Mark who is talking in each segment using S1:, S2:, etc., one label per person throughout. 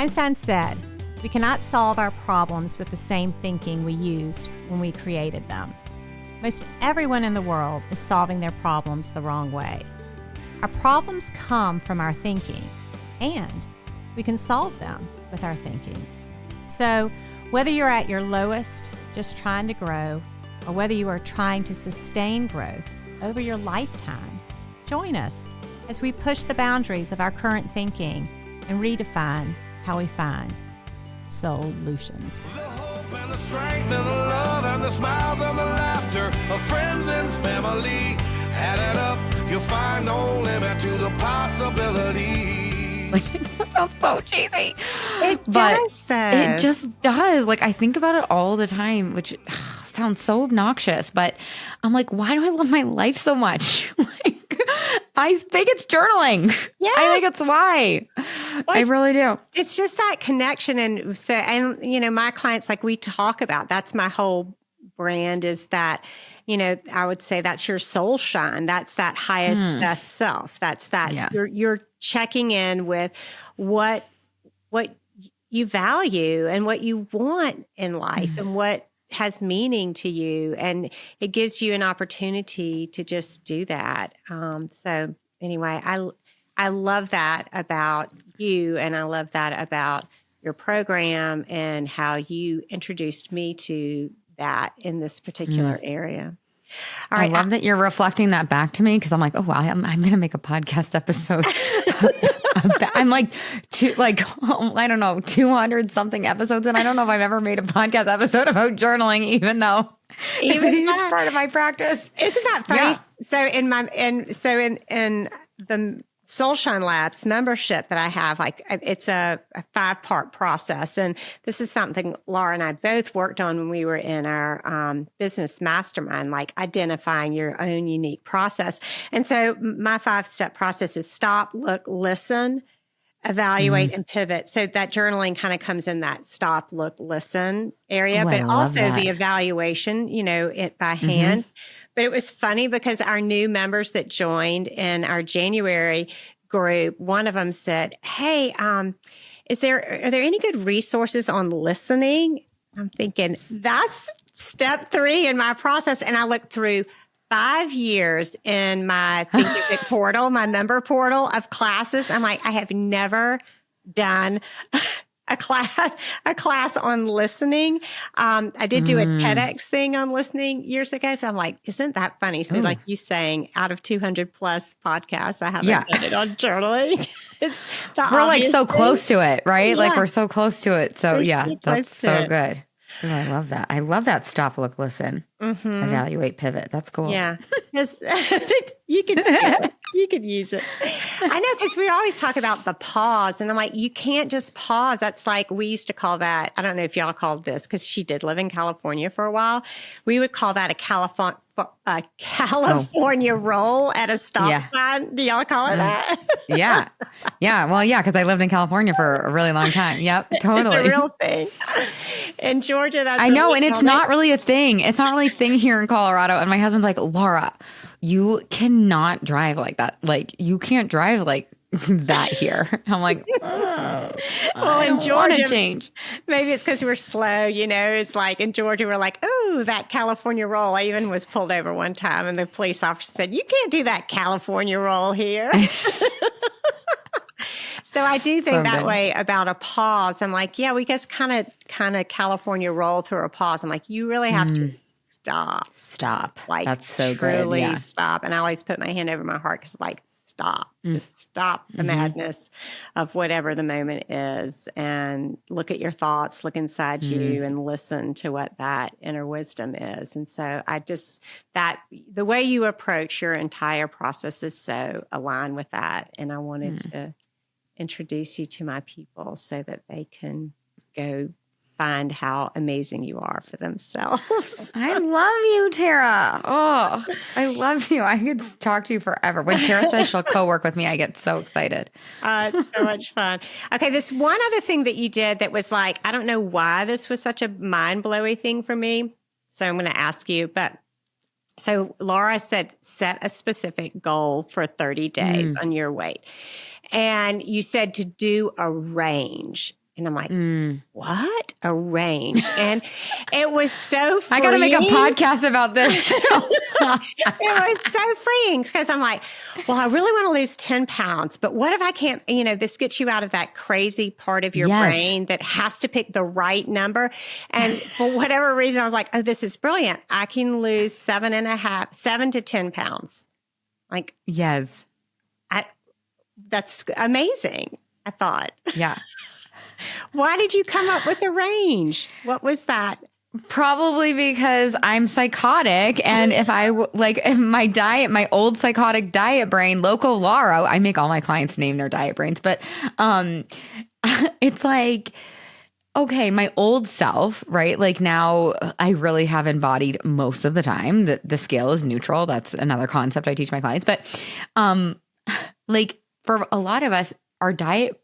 S1: Einstein said, "We cannot solve our problems with the same thinking we used when we created them." Most everyone in the world is solving their problems the wrong way. Our problems come from our thinking, and we can solve them with our thinking. So, whether you're at your lowest, just trying to grow, or whether you are trying to sustain growth over your lifetime, join us as we push the boundaries of our current thinking and redefine how we find solutions.
S2: The hope and the strength and the love and the smiles and the laughter of friends and family. Add it up, you'll find no limit to the possibility.
S3: Like, that sounds so cheesy.
S1: It does, though.
S3: It just does. Like, I think about it all the time, which sounds so obnoxious, but I'm like, why do I love my life so much? Like, I think it's journaling.
S1: Yeah.
S3: I think it's why.
S1: Well,
S3: I really do.
S1: It's just that connection. And so, and, you know, my clients, like we talk about, that's my whole brand is that, you know, I would say that's your soul shine. That's that highest, best self. That's that you're checking in with what you value and what you want in life and what has meaning to you. And it gives you an opportunity to just do that. So anyway, I love that about you. And I love that about your program and how you introduced me to that in this particular area. All right.
S3: I love that you're reflecting that back to me because I'm like, oh, wow, I'm going to make a podcast episode. I'm like, I don't know, 200 something episodes. And I don't know if I've ever made a podcast episode about journaling, even though it's a huge part of my practice.
S1: Isn't that funny? Yeah. So in the Soulshine Labs membership that I have, like it's a 5-part process. And this is something Laura and I both worked on when we were in our business mastermind, like identifying your own unique process. And so my 5-step process is stop, look, listen, evaluate, and pivot. So that journaling kind of comes in that stop, look, listen area, but also the evaluation, you know, it by hand. But it was funny because our new members that joined in our January group, one of them said, "Hey, are there any good resources on listening?" I'm thinking that's step 3 in my process. And I looked through 5 years in my Thinkific portal, my member portal of classes. I'm like, I have never done a class on listening. I did do a TEDx thing on listening years ago. So I'm like, isn't that funny? So like you saying, out of 200 plus podcasts, I haven't done it on journaling.
S3: We're like so close to it, right? Yeah. Like we're so close to it. So that's so good. Ooh, I love that. I love that stop, look, listen, evaluate, pivot. That's cool.
S1: Yeah. You can steal it. You could use it. I know, because we always talk about the pause. And I'm like, you can't just pause. That's like, we used to call that, I don't know if y'all called this, because she did live in California for a while. We would call that a California roll at a stop sign. Do y'all call it that?
S3: Yeah. Well, because I lived in California for a really long time. Yep, totally.
S1: It's a real thing. In Georgia, that's
S3: I know, and it's not really a thing. It's not really a thing here in Colorado. And my husband's like, Laura, you cannot drive like that. Like, you can't drive like that here. I'm like, well,
S1: in Georgia,
S3: change.
S1: Maybe it's because we're slow, you know. It's like in Georgia, we're like, oh, that California roll. I even was pulled over one time, and the police officer said, "You can't do that California roll here." So I do think that way about a pause. I'm like, yeah, we just kind of California roll through a pause. I'm like, you really have to stop. Like, that's so truly good. Yeah. Stop. And I always put my hand over my heart because, like, stop. Just stop the madness of whatever the moment is, and look at your thoughts, look inside you, and listen to what that inner wisdom is. And so the way you approach your entire process is so aligned with that. And I wanted to introduce you to my people so that they can go find how amazing you are for themselves.
S3: I love you, Tara. Oh, I love you. I could talk to you forever. When Tara says she'll co-work with me, I get so excited.
S1: It's so much fun. Okay, this one other thing that you did that was like, I don't know why this was such a mind-blowing thing for me. So I'm going to ask you, so Laura said, set a specific goal for 30 days on your weight. And you said to do a range. And I'm like, what? A range. And it was so freeing.
S3: I got to make a podcast about this.
S1: It was so freeing because I'm like, well, I really want to lose 10 pounds, but what if I can't, this gets you out of that crazy part of your brain that has to pick the right number. And for whatever reason, I was like, oh, this is brilliant. I can lose 7 to 10 pounds. Like,
S3: yes,
S1: that's amazing. I thought.
S3: Yeah.
S1: Why did you come up with a range? What was that?
S3: Probably because I'm psychotic. And if if my old psychotic diet brain, Loco Laura, I make all my clients name their diet brains, but it's like, okay, my old self, right? Like now I really have embodied most of the time that the scale is neutral. That's another concept I teach my clients. But like for a lot of us, our diet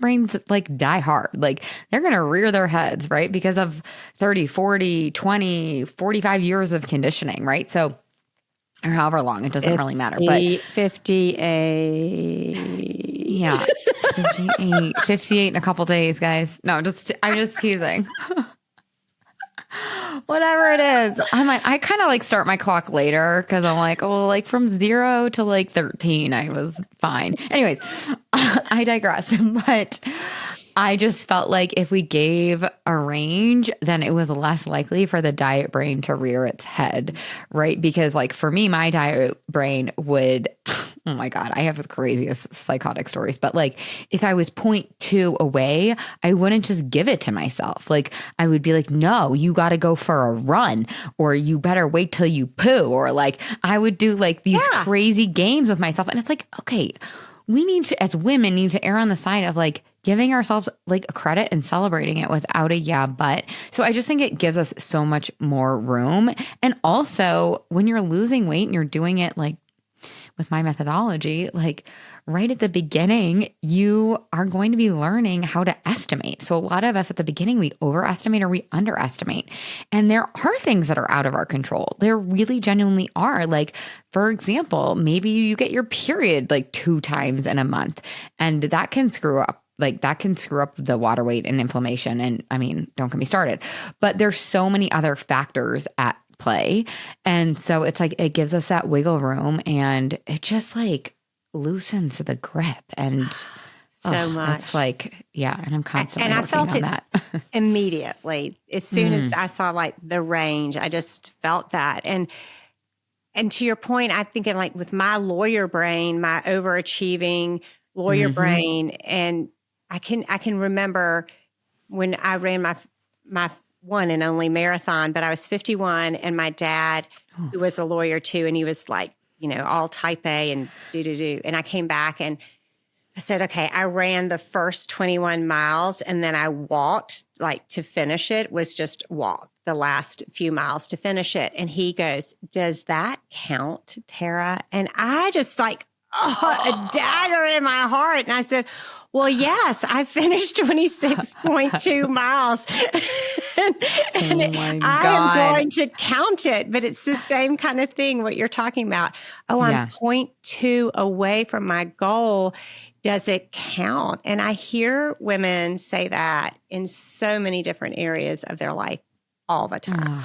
S3: brains like die hard. Like they're going to rear their heads, right? Because of 30, 40, 20, 45 years of conditioning, right? So, or however long, it doesn't really matter. But
S1: 58.
S3: Yeah. 58 in a couple days, guys. No, I'm just teasing. Whatever it is. I kind of like start my clock later because I'm like, oh, like from 0 to like 13, I was fine. Anyways, I digress. But I just felt like if we gave a range, then it was less likely for the diet brain to rear its head, right? Because like for me, my diet brain would, oh my God, I have the craziest psychotic stories. But like if I was 0.2 away, I wouldn't just give it to myself. Like I would be like, no, you got to go for a run, or you better wait till you poo. Or like I would do like these crazy games with myself. And it's like, okay, we need to, as women, need to err on the side of like giving ourselves like a credit and celebrating it without a yeah, but. So I just think it gives us so much more room. And also when you're losing weight and you're doing it like with my methodology, like right at the beginning, you are going to be learning how to estimate. So a lot of us at the beginning, we overestimate or we underestimate. And there are things that are out of our control. There really genuinely are. Like, for example, maybe you get your period like 2 times in a month, and that can screw up. Like that can screw up the water weight and inflammation. And I mean, don't get me started, but there's so many other factors at play. And so it's like, it gives us that wiggle room, and it just like loosens the grip. And
S1: so much.
S3: It's like, yeah. And I'm constantly
S1: and I
S3: working
S1: felt
S3: on
S1: it
S3: that.
S1: immediately. As soon as I saw like the range, I just felt that. And to your point, I'm thinking like with my lawyer brain, my overachieving lawyer brain, and I can remember when I ran my one and only marathon, but I was 51, and my dad, who was a lawyer too, and he was like, all type A and do. And I came back and I said, okay, I ran the first 21 miles, and then I walked like to finish it, was just walk the last few miles to finish it. And he goes, does that count, Tara? And I just like, a dagger in my heart. And I said, well, yes, I finished 26.2 miles. and I am going to count it, but it's the same kind of thing, what you're talking about. Oh, I'm 0.2 away from my goal. Does it count? And I hear women say that in so many different areas of their life all the time.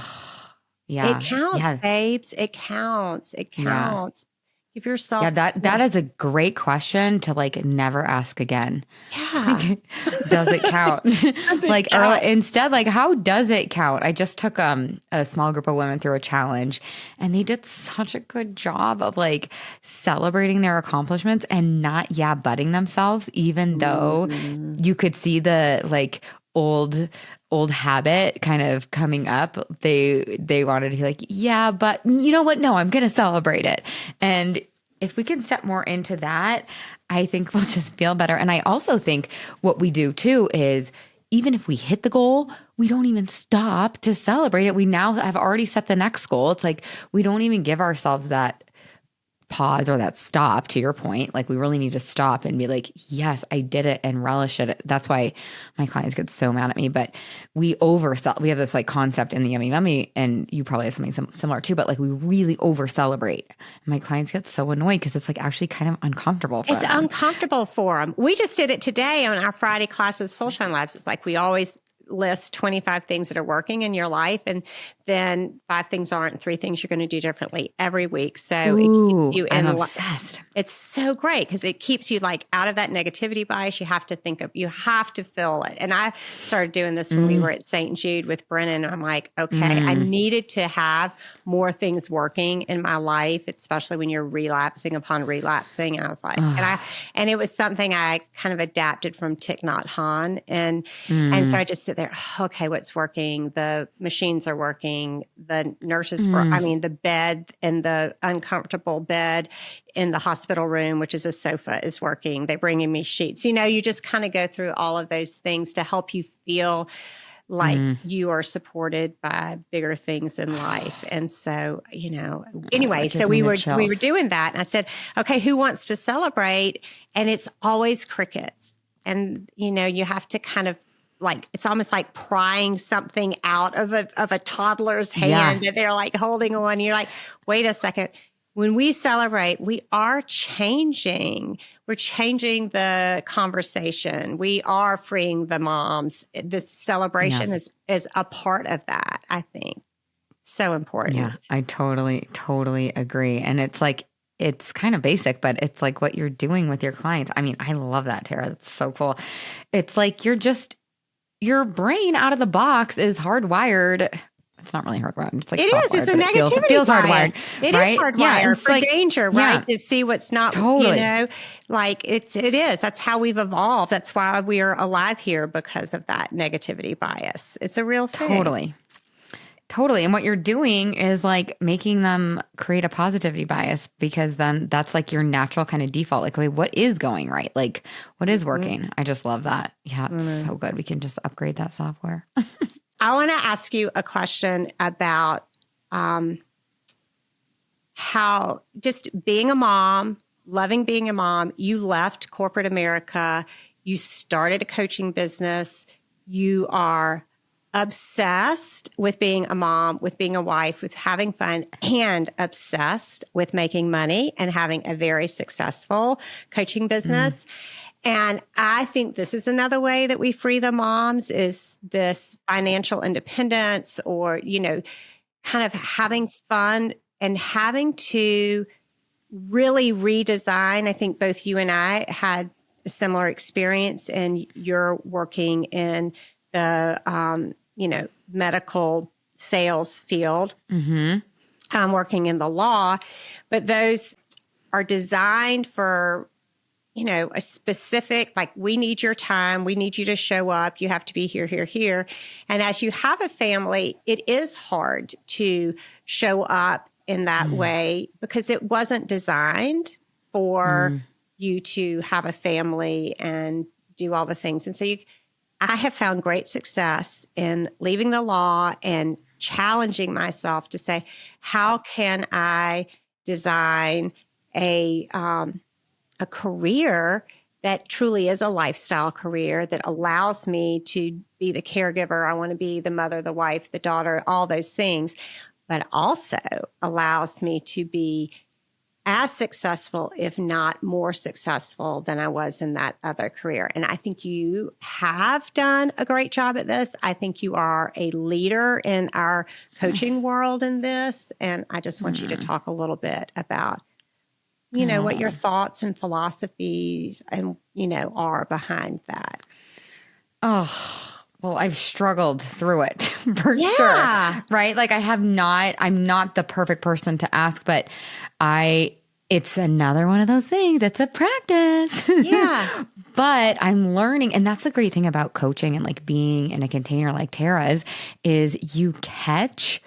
S1: It counts, babes. It counts. It counts. Give yourself.
S3: Yeah, that is a great question to like never ask again.
S1: Yeah.
S3: Like, does it count? Instead, like, how does it count? I just took a small group of women through a challenge, and they did such a good job of like celebrating their accomplishments and not butting themselves, even though you could see the like old habit kind of coming up. They wanted to be like, yeah, but you know what? No, I'm going to celebrate it. And if we can step more into that, I think we'll just feel better. And I also think what we do too is even if we hit the goal, we don't even stop to celebrate it. We now have already set the next goal. It's like we don't even give ourselves that pause or that stop, to your point. Like we really need to stop and be like, yes, I did it, and relish it. That's why my clients get so mad at me, but we oversell. We have this like concept in the Yummy Mummy, and you probably have something similar too, but like we really over celebrate. My clients get so annoyed because it's like actually kind of uncomfortable for
S1: It's
S3: them.
S1: uncomfortable for them. We just did it today on our Friday class with Soulshine Labs. It's like we always list 25 things that are working in your life, and then 5 things aren't, and 3 things you're going to do differently every week. So it keeps you
S3: I'm
S1: in.
S3: obsessed.
S1: It's so great because it keeps you like out of that negativity bias. You have to you have to feel it. And I started doing this when we were at St. Jude with Brennan. I'm like, okay, I needed to have more things working in my life, especially when you're relapsing upon relapsing. And I was like, and it was something I kind of adapted from Thich Nhat Hanh. And so I just sit there, okay, what's working? The machines are working. The nurses were, I mean, the bed and the uncomfortable bed in the hospital room, which is a sofa, is working. They're bringing me sheets. You know, you just kind of go through all of those things to help you feel like you are supported by bigger things in life. And so, you know, anyway, so we were doing that. And I said, okay, who wants to celebrate? And it's always crickets. And, you know, you have to kind of like, it's almost like prying something out of a toddler's hand that they're like holding on. You're like, wait a second. When we celebrate, we are changing. We're changing the conversation. We are freeing the moms. This celebration is a part of that, I think. So important.
S3: Yeah, I totally agree. And it's like, it's kind of basic, but it's like what you're doing with your clients. I mean, I love that, Tara. That's so cool. It's like your brain out of the box is hardwired. It's not really hardwired. It's like
S1: it is. It's a negativity
S3: feels
S1: bias.
S3: hardwired.
S1: It
S3: right?
S1: is hardwired for
S3: like,
S1: danger, right? To see what's not,
S3: totally.
S1: You know, like it is. That's how we've evolved. That's why we are alive here, because of that negativity bias. It's a real thing.
S3: Totally. And what you're doing is like making them create a positivity bias, because then that's like your natural kind of default. Like, wait, what is going right? Like, what is working? I just love that. Yeah, it's so good. We can just upgrade that software.
S1: I want to ask you a question about how just being a mom, loving being a mom, you left corporate America, you started a coaching business, you are obsessed with being a mom, with being a wife, with having fun, and obsessed with making money and having a very successful coaching business. And I think this is another way that we free the moms, is this financial independence, or, you know, kind of having fun and having to really redesign. I think both you and I had a similar experience, and you're working in the, you know, medical sales field. I'm working in the law, but those are designed for, you know, a specific, like, we need your time. We need you to show up. You have to be here, here, here. And as you have a family, it is hard to show up in that way, because it wasn't designed for you to have a family and do all the things. And so I have found great success in leaving the law and challenging myself to say, how can I design a career that truly is a lifestyle career that allows me to be the caregiver. I want to be the mother, the wife, the daughter, all those things, but also allows me to be as successful, if not more successful, than I was in that other career. And I think you have done a great job at this. I think you are a leader in our coaching world in this. And I just want you to talk a little bit about, you know, what your thoughts and philosophies and, you know, are behind that.
S3: Oh, well, I've struggled through it for sure. Right? Like I'm not the perfect person to ask, but it's another one of those things. It's a practice.
S1: Yeah.
S3: But I'm learning, and that's the great thing about coaching and like being in a container like Tara's, is you catch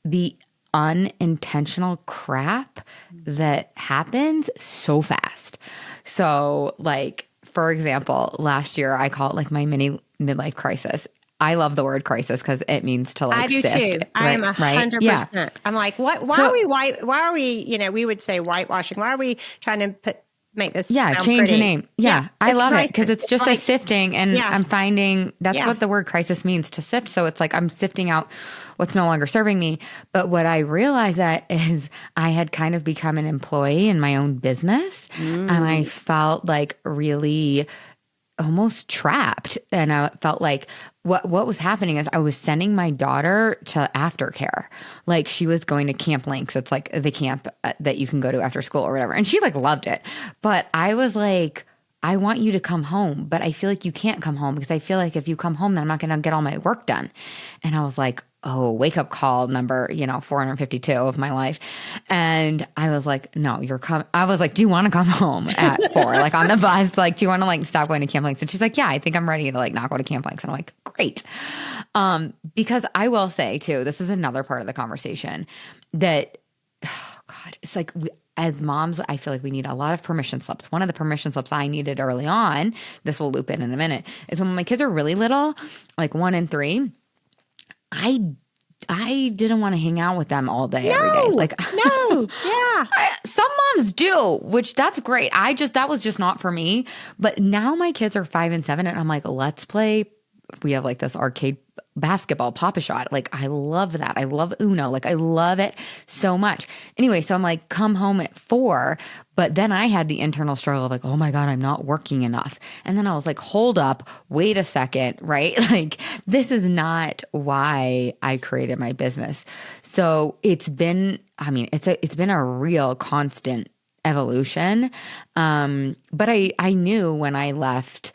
S3: the unintentional crap that happens so fast. So like, for example, last year, I call it like my mini midlife crisis. I love the word crisis because it means to like
S1: I do
S3: sift.
S1: too. I am 100%.
S3: Yeah.
S1: I'm like, what? Why are we? We would say whitewashing. Why are we trying to make this? sound
S3: Change
S1: pretty?
S3: the name. Yeah, I
S1: it's
S3: love it
S1: crisis.
S3: because it's just
S1: like,
S3: a sifting, and
S1: Yeah.
S3: I'm finding that's
S1: Yeah.
S3: what the word crisis means, to sift. So it's like I'm sifting out what's no longer serving me. But what I realized that is I had kind of become an employee in my own business, and I felt like really almost trapped. And I felt like what was happening is I was sending my daughter to aftercare. Like she was going to Camp Links. It's like the camp that you can go to after school or whatever. And she like loved it. But I was like, I want you to come home, but I feel like you can't come home because I feel like if you come home, then I'm not going to get all my work done. And I was like, oh, wake up call number, 452 of my life. And I was like, no, you're coming. I was like, do you want to come home at 4? Like on the bus, like, do you want to like stop going to Camp Links? And she's like, yeah, I think I'm ready to like not go to Camp Links. And I'm like, great. Because I will say too, this is another part of the conversation that, oh God, it's like as moms, I feel like we need a lot of permission slips. One of the permission slips I needed early on, this will loop in a minute, is when my kids are really little, like 1 and 3, I didn't want to hang out with them all day, every day. Like,
S1: no, yeah.
S3: Some moms do, which that's great. That was just not for me. But now my kids are 5 and 7, and I'm like, let's play. We have like this arcade basketball, Pop-A-Shot. Like, I love that. I love Uno. Like, I love it so much. Anyway, so I'm like, come home at 4. But then I had the internal struggle of like, oh my God, I'm not working enough. And then I was like, hold up, wait a second, right? Like, this is not why I created my business. So it's been a real constant evolution. But I knew when I left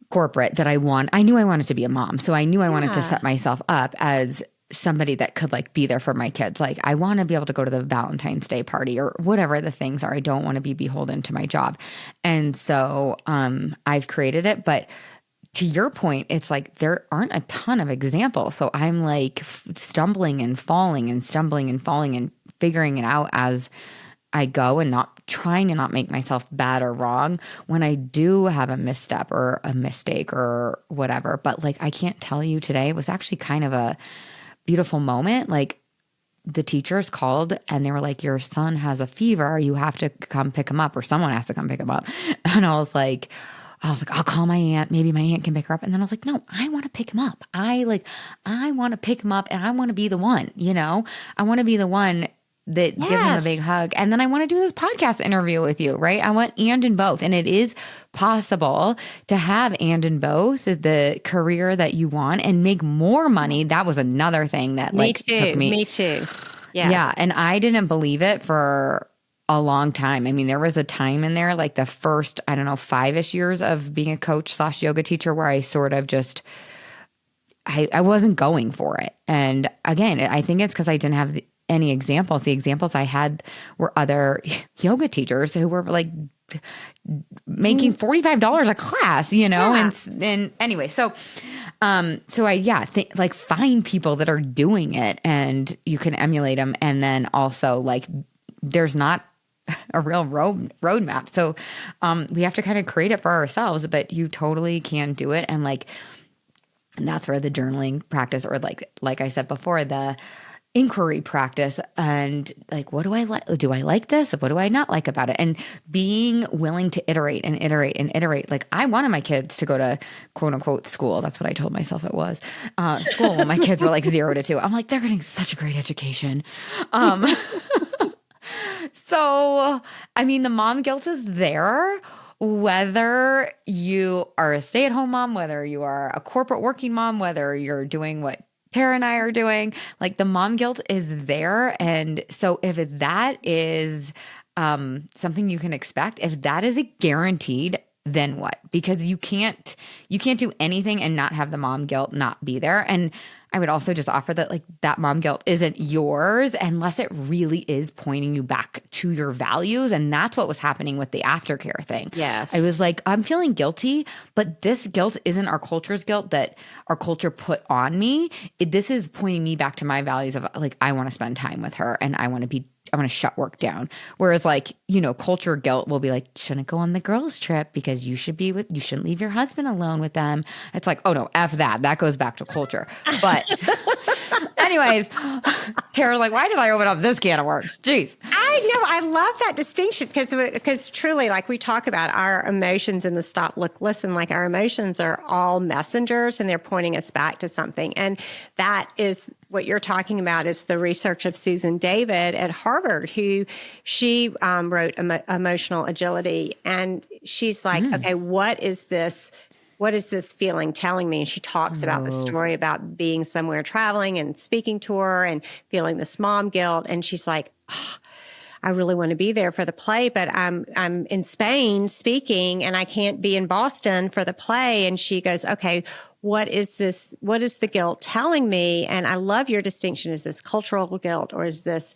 S3: corporate that I knew I wanted to be a mom. So I knew I wanted to set myself up as somebody that could like be there for my kids. Like I want to be able to go to the Valentine's Day party or whatever the things are. I don't want to be beholden to my job. And so I've created it. But to your point, it's like there aren't a ton of examples. So I'm like stumbling and falling and figuring it out as I go and not trying to not make myself bad or wrong when I do have a misstep or a mistake or whatever. But like, I can't tell you today, it was actually kind of a beautiful moment. Like the teachers called and they were like, your son has a fever. You have to come pick him up, or someone has to come pick him up. And I was like, I'll call my aunt. Maybe my aunt can pick her up. And then I was like, no, I want to pick him up. I want to pick him up and I want to be the one, I want to be the one that gives him a big hug. And then I want to do this podcast interview with you, right? I want and in both. And it is possible to have and in both, the career that you want and make more money. That was another thing that took me.
S1: Me too. Yes.
S3: Yeah. And I didn't believe it for a long time. I mean, there was a time in there, like the first, 5-ish years of being a coach / yoga teacher where I sort of just, I wasn't going for it. And again, I think it's because I didn't have any examples. The examples I had were other yoga teachers who were like making $45 a class, and anyway, so I think like find people that are doing it and you can emulate them. And then also like, there's not a real roadmap. So, we have to kind of create it for ourselves, but you totally can do it. And like, and that's where the journaling practice, or like I said before, the inquiry practice, and like, what do I like? Do I like this? What do I not like about it? And being willing to iterate and iterate and iterate. Like I wanted my kids to go to quote unquote school. That's what I told myself it was school. When my kids were like 0 to 2, I'm like, they're getting such a great education. So, I mean, the mom guilt is there, whether you are a stay-at-home mom, whether you are a corporate working mom, whether you're doing what Tara and I are doing, like the mom guilt is there. And so if that is something you can expect, if that is a guaranteed, then what? Because you can't do anything and not have the mom guilt not be there. And I would also just offer that like that mom guilt isn't yours unless it really is pointing you back to your values. And that's what was happening with the aftercare thing.
S1: Yes.
S3: I was like, I'm feeling guilty, but this guilt isn't our culture's guilt that our culture put on me. This is pointing me back to my values of like, I want to spend time with her and I want to to shut work down. Whereas like, culture guilt will be like, shouldn't go on the girls trip because you shouldn't leave your husband alone with them. It's like, oh no, F that. That goes back to culture. But anyways, Tara's like, why did I open up this can of worms? Jeez.
S1: I know. I love that distinction because truly, like we talk about our emotions in the stop, look, listen, like our emotions are all messengers and they're pointing us back to something. And that is what you're talking about is the research of Susan David at Harvard, who she wrote Emotional Agility. And she's like, okay, what is this feeling telling me? And she talks about the story about being somewhere traveling and speaking to her and feeling this mom guilt. And she's like, oh, I really want to be there for the play, but I'm in Spain speaking and I can't be in Boston for the play. And she goes, okay, what is this? What is the guilt telling me? And I love your distinction. Is this cultural guilt or is this,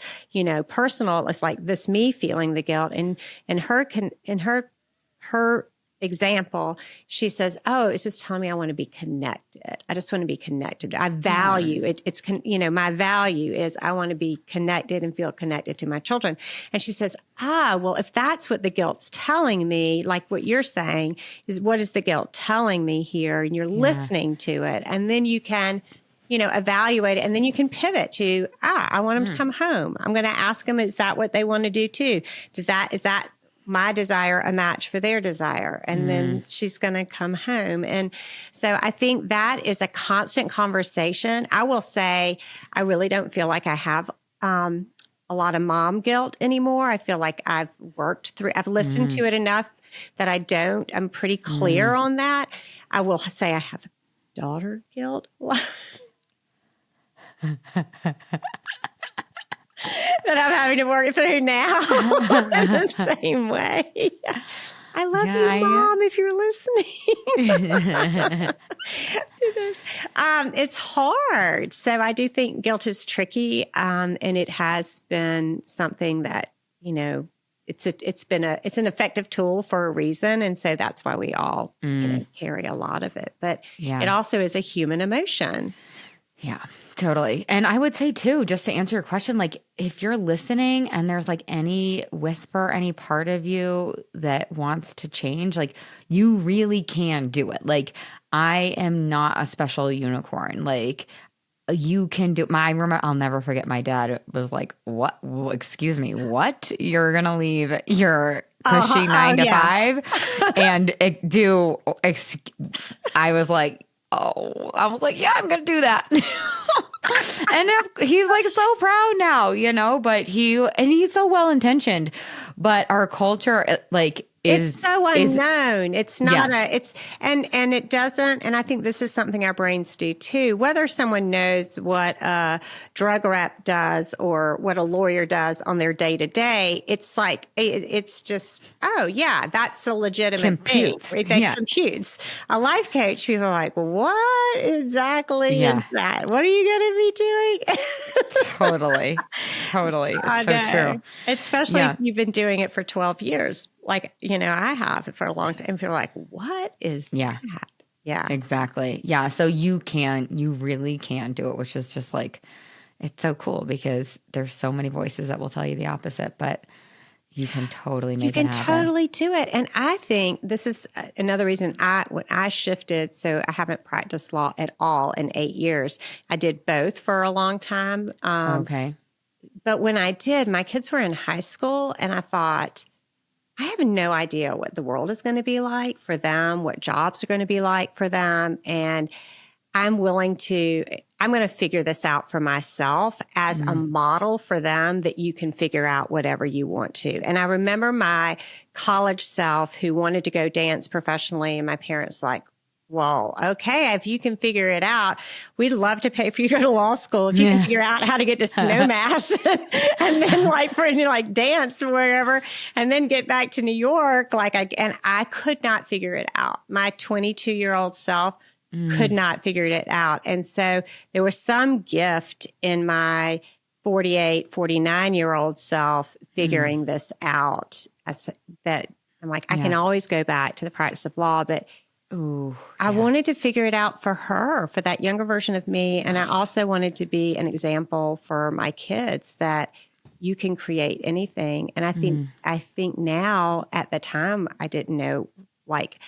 S1: personal? It's like this me feeling the guilt. And in her example, she says, oh, it's just telling me I want to be connected. I just want to be connected. I value it. It's, my value is I want to be connected and feel connected to my children. And she says, well, if that's what the guilt's telling me, like what you're saying is what is the guilt telling me here? And you're listening to it. And then you can, evaluate it. And then you can pivot to, I want them to come home. I'm going to ask them, is that what they want to do too? Is that my desire a match for their desire? And then she's going to come home. And so I think that is a constant conversation. I will say, I really don't feel like I have a lot of mom guilt anymore. I feel like I've listened to it enough that I'm pretty clear on that. I will say I have daughter guilt. That I'm having to work through now in the same way. I love you, Mom, if you're listening to this. It's hard. So I do think guilt is tricky. And it has been something that, it's an effective tool for a reason. And so that's why we all carry a lot of it. But it also is a human emotion.
S3: Yeah, totally. And I would say too, just to answer your question, like if you're listening and there's like any whisper, any part of you that wants to change, like you really can do it. Like I am not a special unicorn. Like you can do I'll never forget my dad was like, what? Excuse me, what? You're going to leave your cushy 9 to 5 and I was like, yeah, I'm going to do that. And he's like so proud now, but he's so well-intentioned, but our culture,
S1: it's so unknown. It's not and it doesn't, and I think this is something our brains do too, whether someone knows what a drug rep does or what a lawyer does on their day to day, it's like, it's just, that's a legitimate thing. They computes. A life coach, people are like, what exactly is that? What are you going to be doing?
S3: Totally. It's so true.
S1: Especially if you've been doing it for 12 years. Like, I have for a long time. And people are like, what is that? Yeah,
S3: exactly. Yeah. So you really can do it, which is just like, it's so cool because there's so many voices that will tell you the opposite, but you can totally make it happen.
S1: You can totally do it. And I think this is another reason when I shifted, so I haven't practiced law at all in 8 years. I did both for a long time.
S3: Okay.
S1: But when I did, my kids were in high school and I thought, I have no idea what the world is going to be like for them, what jobs are going to be like for them. And I'm going to figure this out for myself as a model for them that you can figure out whatever you want to. And I remember my college self who wanted to go dance professionally. And my parents like, well, okay, if you can figure it out, we'd love to pay for you to go to law school. If you can figure out how to get to Snowmass and then dance wherever and then get back to New York. And I could not figure it out. My 22-year-old self could not figure it out. And so there was some gift in my 48, 49-year-old self figuring this out that I'm like, I can always go back to the practice of law, but I wanted to figure it out for her, for that younger version of me. And I also wanted to be an example for my kids that you can create anything. And I think now, at the time, I didn't know like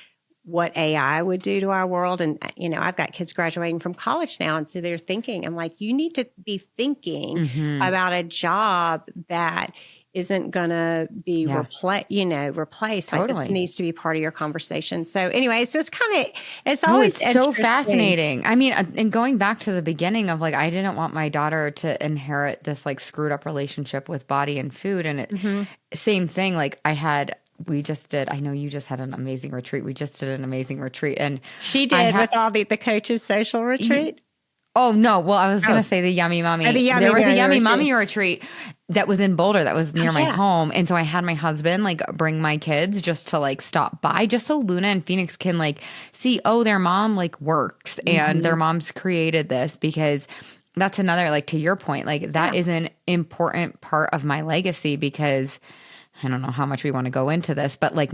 S1: what AI would do to our world. And, I've got kids graduating from college now. And so they're thinking, I'm like, you need to be thinking about a job that isn't going to be replaced.
S3: Totally.
S1: Like, this needs to be part of your conversation. So anyway, it's just it's always
S3: it's so
S1: interesting.
S3: fascinating. I mean, and going back to the beginning of like, I didn't want my daughter to inherit this like screwed up relationship with body and food. And same thing. Like we just did, I know you just had an amazing retreat. We just did an amazing retreat. And
S1: she did with all the coaches social retreat.
S3: Oh, no. Well, I was going to say the Yummy Mommy. There was a Yummy Mommy retreat that was in Boulder that was near my home. And so I had my husband like bring my kids just to like stop by, just so Luna and Phoenix can like see, their mom like works and their mom's created this, because that's another, like to your point, like that is an important part of my legacy, because I don't know how much we want to go into this, but like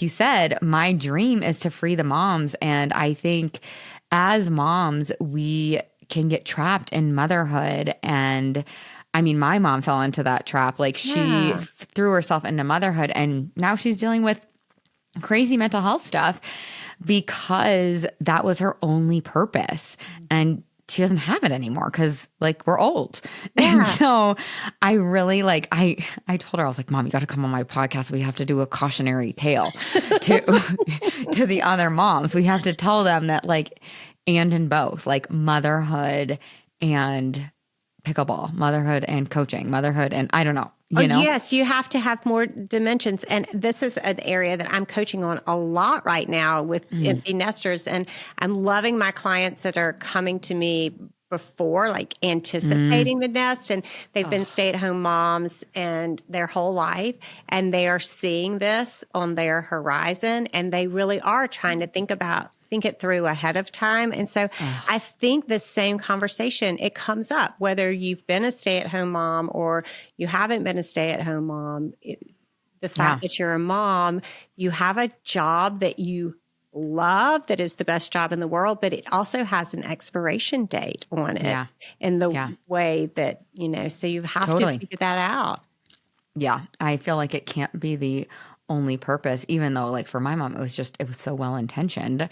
S3: you said, my dream is to free the moms. And I think as moms, we can get trapped in motherhood. And I mean, my mom fell into that trap. Like she threw herself into motherhood, and now she's dealing with crazy mental health stuff because that was her only purpose. And she doesn't have it anymore because like we're old. Yeah. And so I really I told her, I was like, Mom, you got to come on my podcast. We have to do a cautionary tale to the other moms. We have to tell them that and in both, like motherhood and pickleball, motherhood and coaching, motherhood and I don't know. You know?
S1: Yes, you have to have more dimensions. And this is an area that I'm coaching on a lot right now with empty nesters. And I'm loving my clients that are coming to me before, like anticipating the nest. And they've been stay-at-home moms and their whole life. And they are seeing this on their horizon. And they really are trying to think it through ahead of time. And so I think the same conversation, it comes up, whether you've been a stay-at-home mom or you haven't been a stay-at-home mom. The fact that you're a mom, you have a job that you love, that is the best job in the world, but it also has an expiration date on it in the way that, so you have to figure that out.
S3: Yeah. I feel like it can't be the only purpose, even though like for my mom, it was so well-intentioned.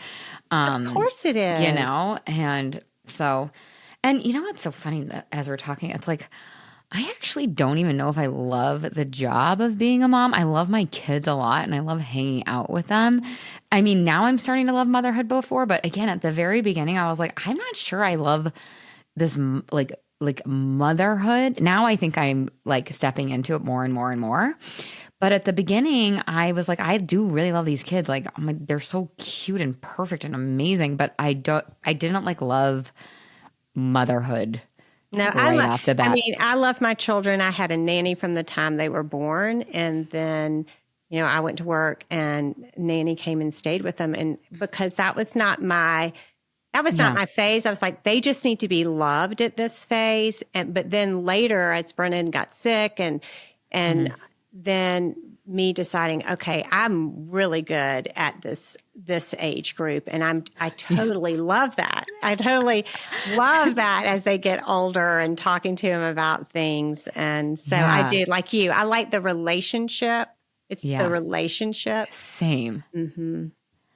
S1: Of course it is.
S3: And so, and what's so funny that as we're talking, it's like, I actually don't even know if I love the job of being a mom. I love my kids a lot and I love hanging out with them. I mean, now I'm starting to love motherhood before, but again, at the very beginning, I was like, I'm not sure I love this like motherhood. Now I think I'm like stepping into it more and more and more. But at the beginning, I was like, I do really love these kids. Like, I'm like, they're so cute and perfect and amazing. But I didn't like love motherhood.
S1: No,
S3: off the bat.
S1: I mean, I love my children. I had a nanny from the time they were born, and then I went to work, and nanny came and stayed with them, and because that was not my phase. I was like, they just need to be loved at this phase, but then later, as Brennan got sick, and then me deciding, okay, I'm really good at this age group. And I totally love that. I totally love that as they get older and talking to them about things. And so I do, like you, I like the relationship. It's the relationship.
S3: Same.
S1: Mm-hmm.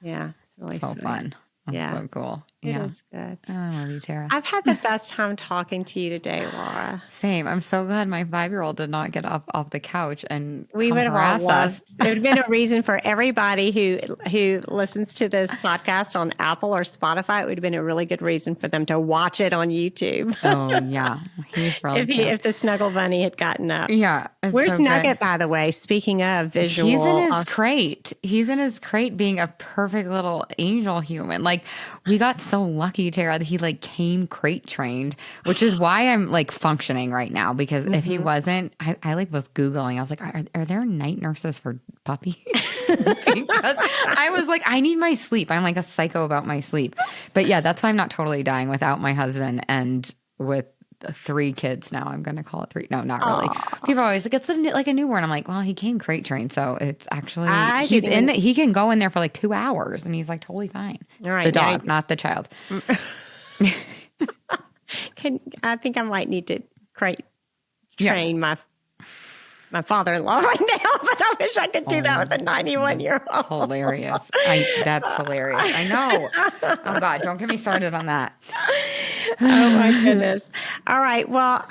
S1: Yeah. It's really
S3: so fun.
S1: Yeah.
S3: So cool.
S1: It is good.
S3: Oh, I love you, Tara.
S1: I've had the best time talking to you today, Laura.
S3: Same. I'm so glad my 5-year-old did not get up off the couch and
S1: we would have all loved. There would have been a reason for everybody who listens to this podcast on Apple or Spotify. It would have been a really good reason for them to watch it on YouTube.
S3: Oh yeah, he's really cute.
S1: If the Snuggle Bunny had gotten up.
S3: Yeah.
S1: Where's so Nugget, by the way? Speaking of visual,
S3: he's in his crate. He's in his crate, being a perfect little angel human. Like, we got so lucky, Tara, that he like came crate trained, which is why I'm like functioning right now. Because if he wasn't, I like was Googling. I was like, are there night nurses for puppies? Because I was like, I need my sleep. I'm like a psycho about my sleep. But yeah, that's why I'm not totally dying without my husband and with 3 kids now. I'm going to call it 3. No, not really. People are always like, it's like a newborn. I'm like, well, he came crate trained. So it's actually, he can go in there for like 2 hours and he's like totally fine.
S1: All right,
S3: the dog, not the child.
S1: I think I might need to crate train my father-in-law right now, but I wish I could do that with a 91-year-old.
S3: Hilarious. That's hilarious. I know. Oh God, don't get me started on that.
S1: Oh my goodness. All right. Well,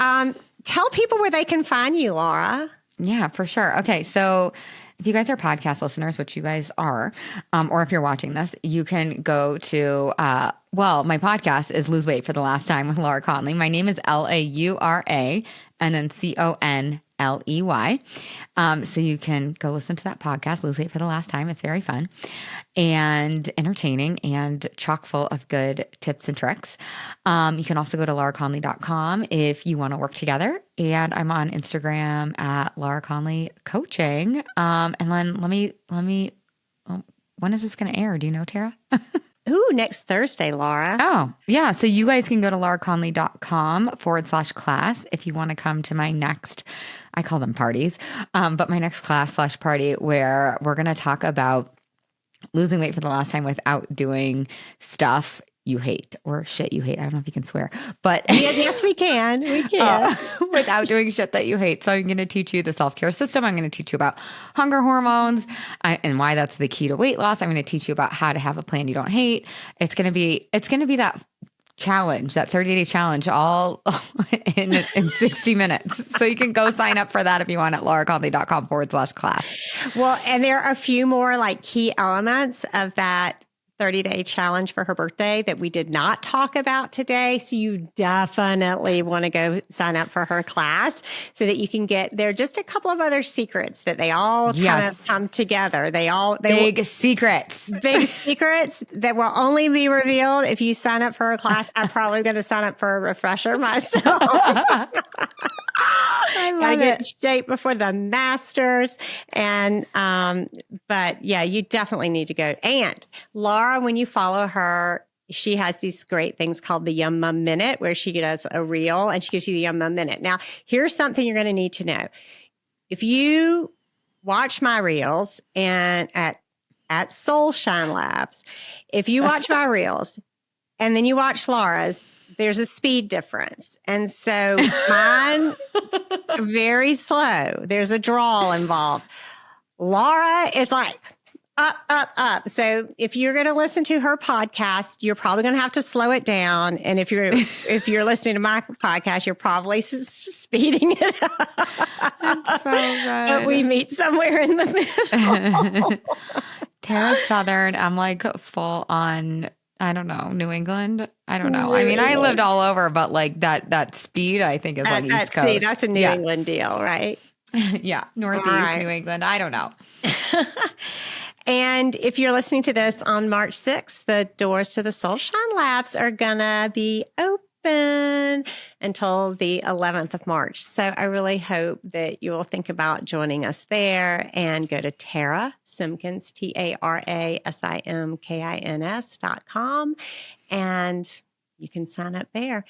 S1: tell people where they can find you, Laura.
S3: Yeah, for sure. Okay. So if you guys are podcast listeners, which you guys are, or if you're watching this, you can go to, my podcast is Lose Weight for the Last Time with Laura Conley. My name is Laura and then Conley. So you can go listen to that podcast, Lose Weight for the Last Time. It's very fun and entertaining and chock full of good tips and tricks. You can also go to lauraconley.com if you want to work together. And I'm on Instagram at Laura Conley Coaching. And then let me, when is this going to air? Do you know, Tara?
S1: Ooh, next Thursday, Laura.
S3: Oh, yeah. So you guys can go to lauraconley.com/class if you want to come to my next, I call them parties, but my next class/party where we're going to talk about losing weight for the last time without doing stuff you hate or shit you hate. I don't know if you can swear, but
S1: yes, we can. We can.
S3: Without doing shit that you hate. So I'm going to teach you the self-care system. I'm going to teach you about hunger hormones and why that's the key to weight loss. I'm going to teach you about how to have a plan you don't hate. It's going to be that challenge, that 30-day challenge, all in 60 minutes. So you can go sign up for that if you want at lauraconley.com/class.
S1: Well, and there are a few more like key elements of that 30-day challenge for her birthday that we did not talk about today. So you definitely want to go sign up for her class so that you can get there. Just a couple of other secrets that they all kind of come together. Big secrets that will only be revealed if you sign up for her class. I'm probably going to sign up for a refresher myself.
S3: I love
S1: Gotta get in shape before the masters. And, but yeah, you definitely need to go. And Laura, when you follow her, she has these great things called the Yum Mum Minute, where she does a reel and she gives you the Yum Mum Minute. Now, here's something you're going to need to know. If you watch my reels and at Soul Shine Labs, if you watch my reels and then you watch Laura's, there's a speed difference. And so mine, very slow. There's a drawl involved. Laura is like up, up, up. So if you're going to listen to her podcast, you're probably going to have to slow it down. And if you're listening to my podcast, you're probably speeding it up.
S3: That's so good.
S1: But we meet somewhere in the middle.
S3: Tara's Southern. I'm like full on, I don't know, New England. I don't know. I mean, I lived all over, but like that speed, I think is like East Coast.
S1: See, that's a New England deal, right?
S3: Yeah. Northeast New England. I don't know.
S1: And if you're listening to this on March 6th, the doors to the Soul Shine Labs are going to be open until the 11th of March. So I really hope that you will think about joining us there and go to Tara Simkins, TaraSimkins.com, and you can sign up there.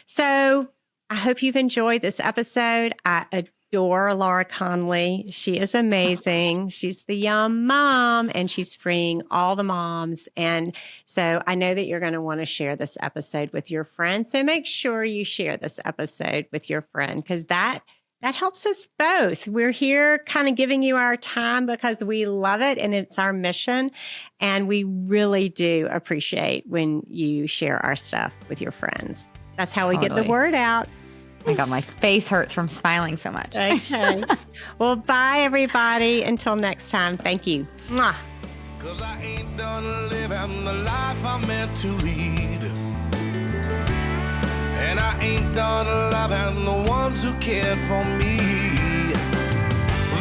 S1: So I hope you've enjoyed this episode. I adore Laura Conley. She is amazing. She's the Yum Mom, and she's freeing all the moms. And so I know that you're going to want to share this episode with your friend. So make sure you share this episode with your friend, because that helps us both. We're here kind of giving you our time because we love it and it's our mission. And we really do appreciate when you share our stuff with your friends. That's how we get the word out.
S3: Oh my God, my face hurts from smiling so much.
S1: Okay. Well, bye, everybody. Until next time. Thank you. Mwah.
S2: 'Cause I ain't done living the life I'm meant to lead. And I ain't done loving the ones who cared for me.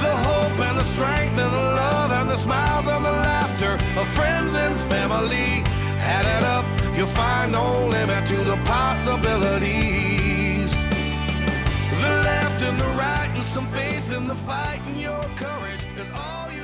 S2: The hope and the strength and the love and the smiles and the laughter of friends and family. Add it up, you'll find no limit to the possibilities. The left and the right and some faith in the fight, and your courage is all you